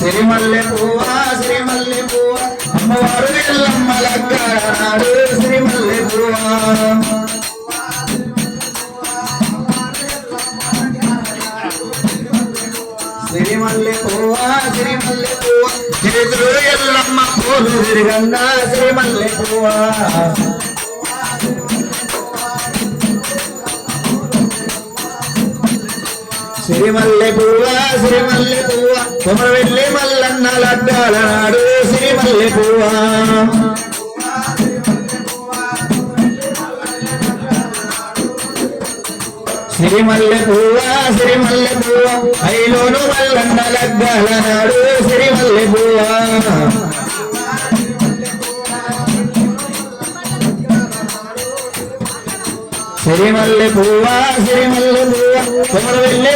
సిరిమల్లె పువ్వా సిరిమల్లె పువ్వా అమ్మవారు ఎల్లమ్మ లగ్గాడు సిరిమల్లె పువ్వా సిరిమల్లె పువ్వా సిరిమల్లె పువ్వా చేతులు ఎల్లమ్మ పూలు తిరిగన్నా సిరిమల్లె పువ్వా సిరిమల్లె పువ్వా సిరిమల్లె పువ్వా కొమరవెల్లి మల్లన్న లడ్డాల నాడు సిరిమల్లె పువ్వా సిరిమల్లె పువ్వా సిరిమల్లె పువ్వా ఐలోను మల్లన్న లడ్డాల నాడు సిరిమల్లె పువ్వా సిరిమల్లె పువ్వా సిరిమల్లె పువ్వా కొమరవెల్లి